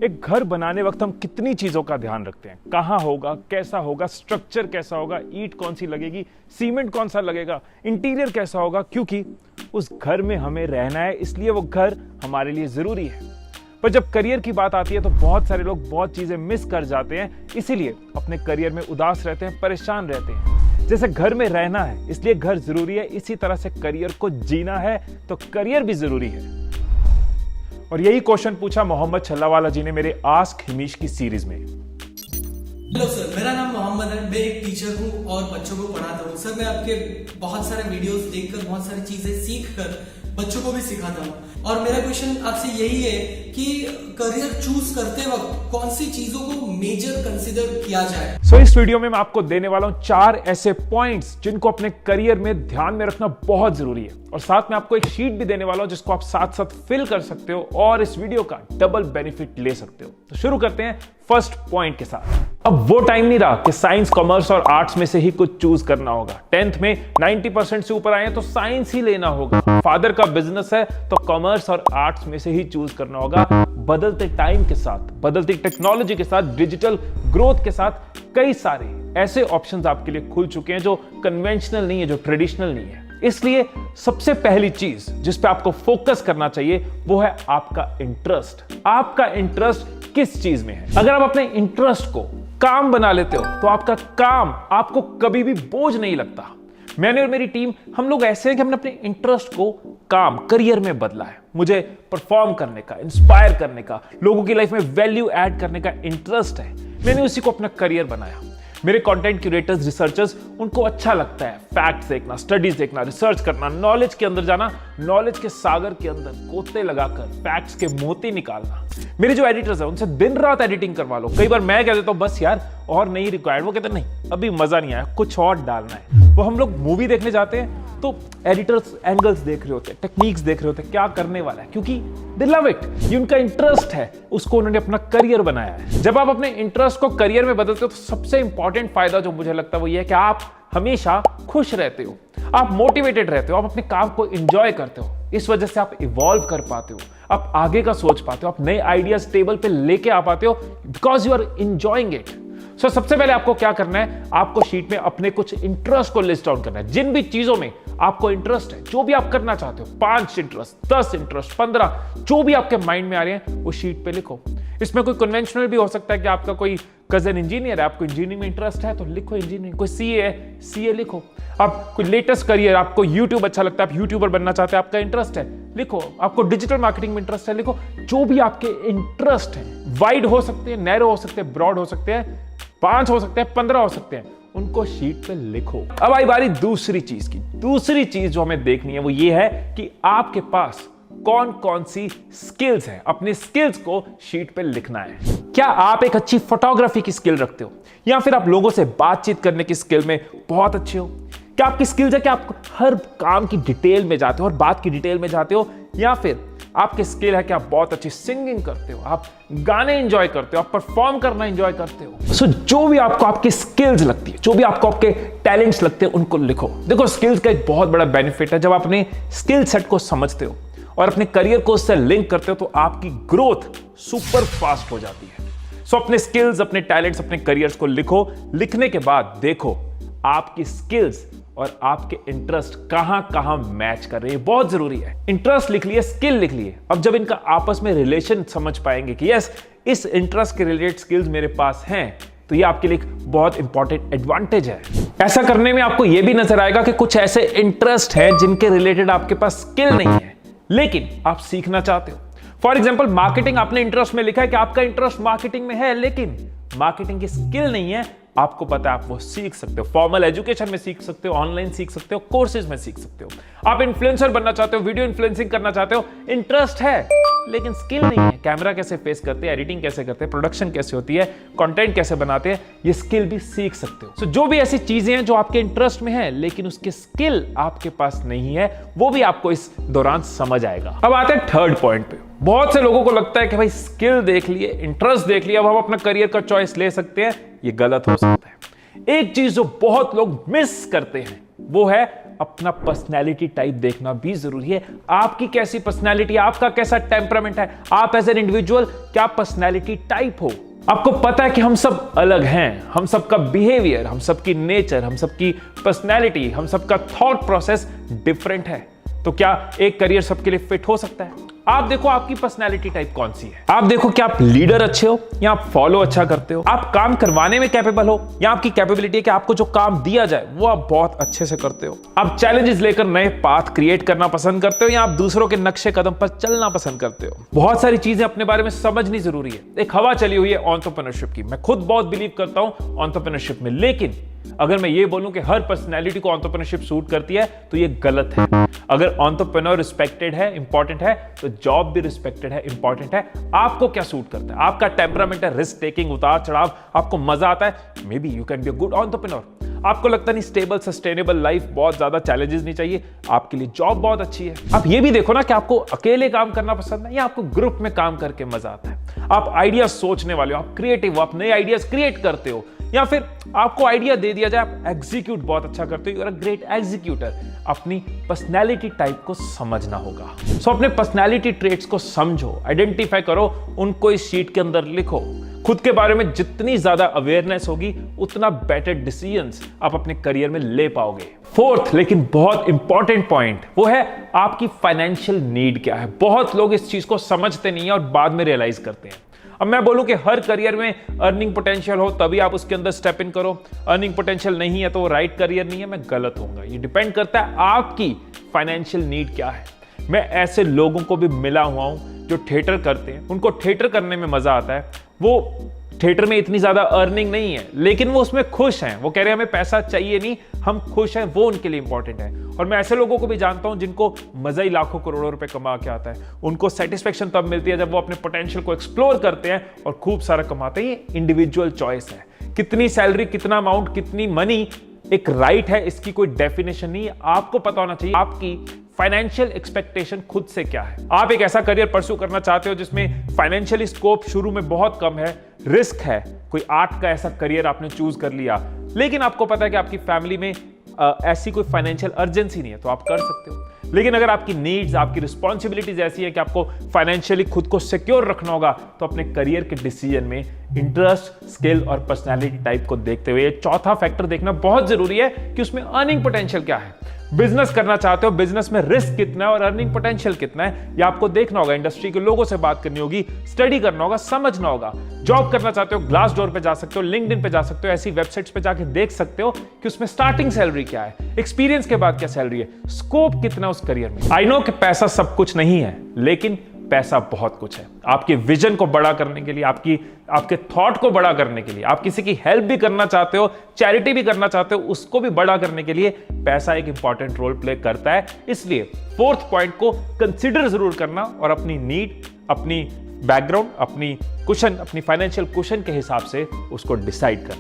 एक घर बनाने वक्त हम कितनी चीजों का ध्यान रखते हैं, कहां होगा, कैसा होगा, स्ट्रक्चर कैसा होगा, ईंट कौन सी लगेगी, सीमेंट कौन सा लगेगा, इंटीरियर कैसा होगा, क्योंकि उस घर में हमें रहना है, इसलिए वो घर हमारे लिए जरूरी है। पर जब करियर की बात आती है तो बहुत सारे लोग बहुत चीजें मिस कर जाते हैं, इसीलिए अपने करियर में उदास रहते हैं, परेशान रहते हैं। जैसे घर में रहना है इसलिए घर जरूरी है, इसी तरह से करियर को जीना है तो करियर भी जरूरी है। और यही क्वेश्चन पूछा मोहम्मद छल्लावाला जी ने मेरे आस्क हिमीश की सीरीज में। हेलो सर, मेरा नाम मोहम्मद है। मैं एक टीचर हूँ और बच्चों को पढ़ाता हूँ। सर, मैं आपके बहुत सारे वीडियोस देखकर बहुत सारी चीजें सीखकर बच्चों को भी सिखाता हूँ। और मेरा क्वेश्चन आपसे यही है कि करियर चूज करते वक्त कौन सी चीजों को मेजर कंसीडर किया जाए। इस वीडियो में मैं आपको देने वाला हूँ 4 ऐसे पॉइंट्स जिनको अपने करियर में ध्यान में रखना बहुत जरूरी है, और साथ में आपको एक शीट भी देने वाला हूँ जिसको आप साथ साथ फिल कर सकते हो और इस वीडियो का डबल बेनिफिट ले सकते हो। तो शुरू करते हैं फर्स्ट पॉइंट के साथ। अब वो टाइम नहीं रहा कि साइंस, कॉमर्स और आर्ट्स में से ही कुछ चूज करना होगा। 10th में 90% से ऊपर आए हैं तो साइंस ही लेना होगा। फादर का बिजनेस है तो कॉमर्स और आर्ट्स में से ही चूज करना होगा। बदलते टाइम के साथ, बदलती टेक्नोलॉजी के साथ, डिजिटल ग्रोथ के साथ कई सारे ऐसे ऑप्शंस आपके लिए खुल चुके हैं जो कन्वेंशनल नहीं है, जो ट्रेडिशनल नहीं है। इसलिए सबसे पहली चीज जिस पे आपको फोकस करना चाहिए वो है आपका इंटरेस्ट। आपका इंटरेस्ट किस चीज में है? अगर आप अपने इंटरेस्ट को काम बना लेते हो तो आपका काम आपको कभी भी बोझ नहीं लगता। मैंने और मेरी टीम, हम लोग ऐसे हैं कि हमने अपने इंटरेस्ट को काम, करियर में बदला है। मुझे परफॉर्म करने का, इंस्पायर करने का, लोगों की लाइफ में वैल्यू ऐड करने का इंटरेस्ट है। मैंने उसी को अपना करियर बनाया। मेरे कंटेंट क्यूरेटर्स, रिसर्चर्स, उनको अच्छा लगता है फैक्ट्स देखना, स्टडीज देखना, रिसर्च करना, नॉलेज के अंदर जाना, नॉलेज के सागर के अंदर गोते लगाकर फैक्ट्स के मोती निकालना। मेरे जो एडिटर्स हैं उनसे दिन रात एडिटिंग करवा लो। कई बार मैं कह देता हूं बस यार और नहीं रिक्वायर्ड, वो कहते नहीं अभी मजा नहीं आया, कुछ और डालना है। वो हम लोग मूवी देखने जाते हैं तो एडिटर्स एंगल्स देख रहे होते हैं, टेक्निक्स देख रहे होते हैं, क्या करने वाला है, क्योंकि दे लव इट। ये उनका इंटरेस्ट है, उसको उन्होंने अपना करियर बनाया है। जब आप अपने इंटरेस्ट को करियर में बदलते हो तो सबसे इंपॉर्टेंट फायदा जो मुझे लगता है वो ये है कि आप हमेशा खुश रहते हो, आप मोटिवेटेड रहते हो, आप अपने काम को एंजॉय करते हो। इस वजह से आप इवॉल्व कर पाते हो, आप आगे का सोच पाते हो, आप नए आइडियाज टेबल पे लेके आ पाते हो because you are enjoying it. सबसे पहले आपको क्या करना है, आपको शीट में अपने कुछ इंटरेस्ट को लिस्ट आउट करना है। जिन भी चीजों में आपको इंटरेस्ट है, जो भी आप करना चाहते हो, 5 इंटरेस्ट, 10 इंटरेस्ट, 15, जो भी आपके माइंड में आ रहे हैं वो शीट पे लिखो। इसमें कोई कन्वेंशनल भी हो सकता है कि आपका कोई कजन इंजीनियर है, आपको इंजीनियरिंग में इंटरेस्ट है तो लिखो इंजीनियरिंग। कोई सीए है, सीए लिखो। आप कोई लेटेस्ट करियर, आपको यूट्यूब अच्छा लगता है, आप यूट्यूबर बनना चाहते हैं, आपका इंटरेस्ट है, लिखो। आपको डिजिटल मार्केटिंग में इंटरेस्ट है, लिखो। जो भी आपके इंटरेस्ट है, वाइड हो सकते हैं, नैरो हो सकते हैं, ब्रॉड हो सकते हैं, 5 हो सकते हैं, 15 हो सकते हैं, उनको शीट पे लिखो। अब आई बारी दूसरी चीज की। दूसरी चीज जो हमें देखनी है वो ये है कि आपके पास कौन कौन सी स्किल्स हैं। अपनी स्किल्स को शीट पे लिखना है। क्या आप एक अच्छी फोटोग्राफी की स्किल रखते हो, या फिर आप लोगों से बातचीत करने की स्किल में बहुत अच्छे हो? क्या आपकी स्किल्स है कि आप हर काम की डिटेल में जाते हो, हर बात की डिटेल में जाते हो? या फिर आपकी स्किल है कि आप बहुत अच्छी सिंगिंग करते हो, आप गाने एंजॉय करते हो, आप परफॉर्म करना एंजॉय करते हो? जो भी आपको आपकी स्किल्स लगती है, जो भी आपको आपके टैलेंट्स लगते हैं, उनको लिखो। देखो, स्किल्स का एक बहुत बड़ा बेनिफिट है, जब आप अपने स्किल सेट को समझते हो और अपने करियर को उससे लिंक करते हो तो आपकी ग्रोथ सुपर फास्ट हो जाती है। अपने स्किल्स, अपने टैलेंट्स, अपने करियर्स को लिखो। लिखने के बाद देखो आपकी स्किल्स और आपके इंटरेस्ट कहां कहां मैच कर रहे हैं, बहुत जरूरी है। इंटरेस्ट लिख लिए, स्किल लिख लिए। अब जब इनका आपस में रिलेशन समझ पाएंगे कि यस, इस इंटरेस्ट के रिलेटेड स्किल्स मेरे पास हैं, तो ये आपके लिए बहुत इंपॉर्टेंट एडवांटेज है। ऐसा करने में आपको यह भी नजर आएगा कि कुछ ऐसे इंटरेस्ट हैं जिनके रिलेटेड आपके पास स्किल नहीं है लेकिन आप सीखना चाहते हो। फॉर एग्जाम्पल, मार्केटिंग आपने इंटरेस्ट में लिखा है कि आपका इंटरेस्ट मार्केटिंग में है, लेकिन मार्केटिंग की स्किल नहीं है। आपको पता है आप वो सीख सकते हो, फॉर्मल एजुकेशन में सीख सकते हो, ऑनलाइन सीख सकते हो, कोर्सेज में सीख सकते हो। आप इन्फ्लुएंसर बनना चाहते हो, वीडियो इन्फ्लुएंसिंग करना चाहते हो, इंटरेस्ट है लेकिन स्किल नहीं है। कैमरा कैसे फेस करते हैं, एडिटिंग कैसे करते हैं, प्रोडक्शन कैसे होती है, कंटेंट कैसे बनाते हैं, ये स्किल भी सीख सकते हो। जो भी ऐसी चीजें हैं जो आपके इंटरेस्ट में है लेकिन उसकी स्किल आपके पास नहीं है, वो भी आपको इस दौरान समझ आएगा। अब आते हैं थर्ड पॉइंट पे। बहुत से लोगों को लगता है कि भाई स्किल देख लिए, इंटरेस्ट देख लिया, अब हम अपना करियर का चॉइस ले सकते हैं। ये गलत हो सकता है। एक चीज जो बहुत लोग मिस करते हैं वो है अपना पर्सनैलिटी टाइप देखना भी जरूरी है। आपकी कैसी पर्सनैलिटी, आपका कैसा टेम्परामेंट है, आप एज एन इंडिविजुअल क्या पर्सनैलिटी टाइप हो। आपको पता है कि हम सब अलग हैं, हम सबका बिहेवियर, हम सबकी नेचर, हम सबकी पर्सनैलिटी, हम सबका थॉट प्रोसेस डिफरेंट है। तो क्या एक करियर सबके लिए फिट हो सकता है? आप देखो आपकी पर्सनैलिटी टाइप कौन सी है। आप देखो कि आप लीडर अच्छे हो या आप फॉलो अच्छा करते हो, आप काम करवाने में कैपेबल हो या आपकी कैपेबिलिटी है कि आपको जो काम दिया जाए वो आप बहुत अच्छे से करते हो, आप चैलेंजेस लेकर नए पाथ क्रिएट करना पसंद करते हो या आप दूसरों के नक्शे कदम पर चलना पसंद करते हो। बहुत सारी चीजें अपने बारे में समझनी जरूरी है। एक हवा चली हुई है एंटरप्रेन्योरशिप की, मैं खुद बहुत बिलीव करता हूं एंटरप्रेन्योरशिप में, लेकिन अगर मैं ये बोलूं कि हर पर्सनैलिटी को एंटरप्रेन्योरशिप सूट करती है तो ये गलत है। अगर एंटरप्रेन्योर रिस्पेक्टेड है, इंपॉर्टेंट है, तो जॉब भी रिस्पेक्टेड है, इंपॉर्टेंट है। आपको क्या सूट करता है, आपका टेम्परामेंट है, रिस्क टेकिंग, उतार चढ़ाव, आपको मजा आता है, may be you can be a good entrepreneur. आपको लगता नहीं स्टेबल सस्टेनेबल लाइफ, बहुत ज्यादा चैलेंजेस नहीं चाहिए, आपके लिए जॉब बहुत अच्छी है। आप ये भी देखो ना कि आपको अकेले काम करना पसंद है या आपको ग्रुप में काम करके मजा आता है। आप आइडियाज सोचने वाले हो, आप क्रिएटिव हो, आप नए आइडियाज क्रिएट करते हो, या फिर आपको आइडिया दे दिया जाए आप एग्जीक्यूट बहुत अच्छा करते हो, you are a great executor. अपनी पर्सनैलिटी टाइप को समझना होगा। सो अपने पर्सनैलिटी ट्रेट्स को समझो, आइडेंटिफाई करो, उनको इस शीट के अंदर लिखो। खुद के बारे में जितनी ज्यादा अवेयरनेस होगी उतना बेटर डिसीजंस आप अपने करियर में ले पाओगे। फोर्थ लेकिन बहुत इंपॉर्टेंट पॉइंट वो है आपकी फाइनेंशियल नीड क्या है। बहुत लोग इस चीज को समझते नहीं है और बाद में रियलाइज करते हैं। अब मैं बोलूं कि हर करियर में अर्निंग पोटेंशियल हो तभी आप उसके अंदर स्टेप इन करो, अर्निंग पोटेंशियल नहीं है तो वो राइट करियर नहीं है, मैं गलत होऊंगा। ये डिपेंड करता है आपकी फाइनेंशियल नीड क्या है। मैं ऐसे लोगों को भी मिला हुआ हूं जो थिएटर करते हैं, उनको थिएटर करने में मजा आता है, वो थिएटर में इतनी ज्यादा अर्निंग नहीं है लेकिन वो उसमें खुश हैं, वो कह रहे हैं हमें पैसा चाहिए नहीं, हम खुश हैं, वो उनके लिए इंपॉर्टेंट है। और मैं ऐसे लोगों को भी जानता हूं जिनको मजा ही लाखों करोड़ों रुपए कमा के आता है। उनको सेटिस्फेक्शन तब मिलती है जब वो अपने पोटेंशियल को एक्सप्लोर करते हैं और खूब सारा कमाते हैं। ये इंडिविजुअल चॉइस है। कितनी सैलरी, कितना अमाउंट, कितनी मनी एक राइट है, इसकी कोई डेफिनेशन नहीं है। आपको पता होना चाहिए आपकी फाइनेंशियल एक्सपेक्टेशन खुद से क्या है। आप एक ऐसा करियर परस्यू करना चाहते हो जिसमें फाइनेंशियली स्कोप शुरू में बहुत कम है, रिस्क है, कोई आर्ट का ऐसा करियर आपने चूज कर लिया, लेकिन आपको पता है कि आपकी फैमिली में ऐसी कोई फाइनेंशियल अर्जेंसी नहीं है, तो आप कर सकते हो। लेकिन अगर आपकी नीड्स, आपकी रिस्पॉन्सिबिलिटीज ऐसी है कि आपको फाइनेंशियली खुद को सिक्योर रखना होगा, तो अपने करियर के डिसीजन में इंटरेस्ट, स्किल और पर्सनैलिटी टाइप को देखते हुए चौथा फैक्टर देखना बहुत जरूरी है कि उसमें अर्निंग पोटेंशियल क्या है। बिजनेस करना चाहते हो, बिजनेस में रिस्क कितना है और अर्निंग पोटेंशियल कितना है, ये आपको देखना होगा। इंडस्ट्री के लोगों से बात करनी होगी, स्टडी करना होगा, समझना होगा। जॉब करना चाहते हो, ग्लासडोर पे जा सकते हो, लिंक्डइन पे जा सकते हो, ऐसी वेबसाइट्स पे जाके देख सकते हो कि उसमें स्टार्टिंग सैलरी क्या है, एक्सपीरियंस के बाद क्या सैलरी है, स्कोप कितना उस करियर में। आई नो कि पैसा सब कुछ नहीं है, लेकिन पैसा बहुत कुछ है। आपके विजन को बड़ा करने के लिए, आपके थॉट को बड़ा करने के लिए, आप किसी की हेल्प भी करना चाहते हो, चैरिटी भी करना चाहते हो, उसको भी बड़ा करने के लिए पैसा एक इंपॉर्टेंट रोल प्ले करता है। इसलिए फोर्थ पॉइंट को कंसीडर जरूर करना और अपनी नीड, अपनी बैकग्राउंड, अपनी कुशन, अपनी फाइनेंशियल कुशन के हिसाब से उसको डिसाइड करना।